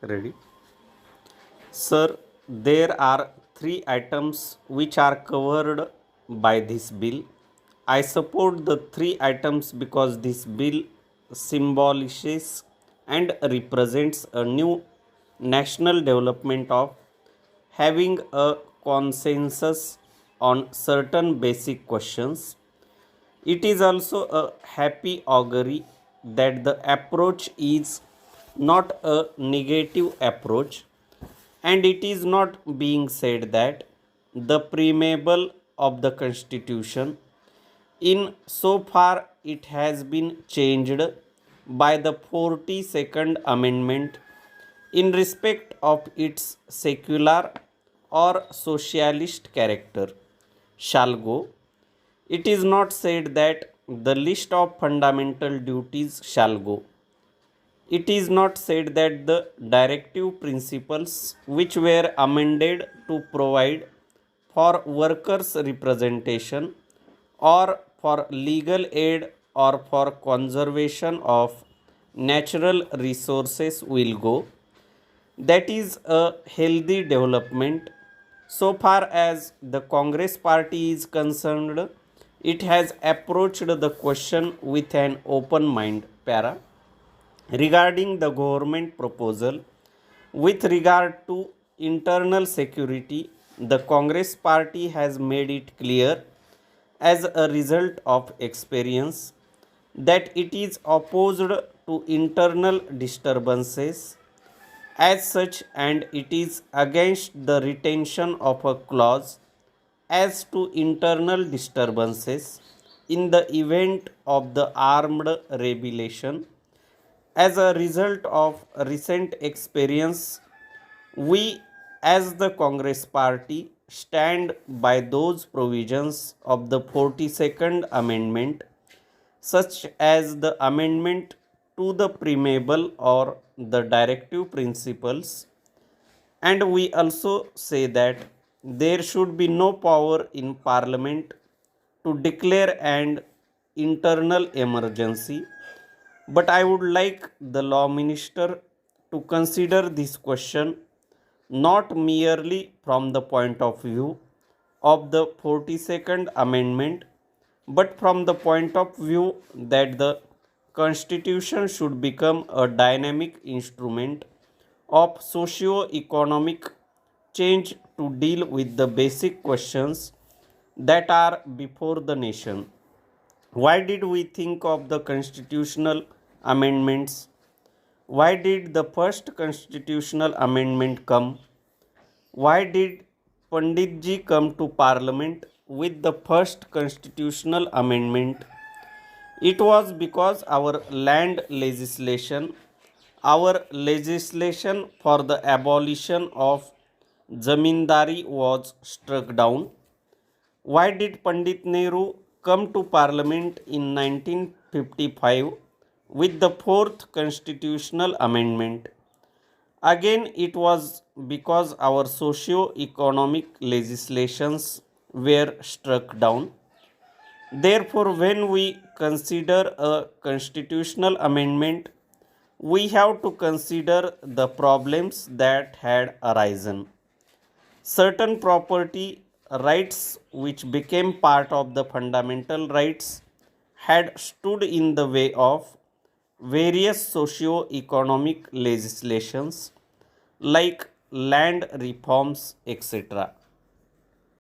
Ready? Sir, there are three items which are covered by this bill. I support the three items because this bill symbolizes and represents a new national development of having a consensus on certain basic questions. It is also a happy augury that the approach is not a negative approach, and it is not being said that the preamble of the Constitution, in so far it has been changed by the 42nd Amendment in respect of its secular or socialist character, shall go. It is not said that the list of fundamental duties shall go. It is not said that the directive principles which were amended to provide for workers' representation or for legal aid or for conservation of natural resources will go. That is a healthy development. So far as the Congress party is concerned, it has approached the question with an open mind. Para. Regarding the government proposal with regard to internal security, the Congress party has made it clear as a result of experience that it is opposed to internal disturbances as such, and it is against the retention of a clause as to internal disturbances in the event of the armed rebellion. As a result of recent experience, we as the Congress party stand by those provisions of the 42nd Amendment, such as the amendment to the preamble or the directive principles, and we also say that there should be no power in Parliament to declare an internal emergency. But I would like the law minister to consider this question not merely from the point of view of the 42nd Amendment, but from the point of view that the Constitution should become a dynamic instrument of socio-economic change to deal with the basic questions that are before the nation. Why did we think of the constitutional amendments? Why did the first constitutional amendment come? Why did Panditji come to Parliament with the first constitutional amendment? It was because our legislation for the abolition of zamindari was struck down. Why did Pandit Nehru come to Parliament in 1955 with the fourth constitutional amendment? Again, it was because our socio-economic legislations were struck down. Therefore, when we consider a constitutional amendment, we have to consider the problems that had arisen. Certain property rights, which became part of the fundamental rights, had stood in the way of various socio-economic legislations like land reforms, etc.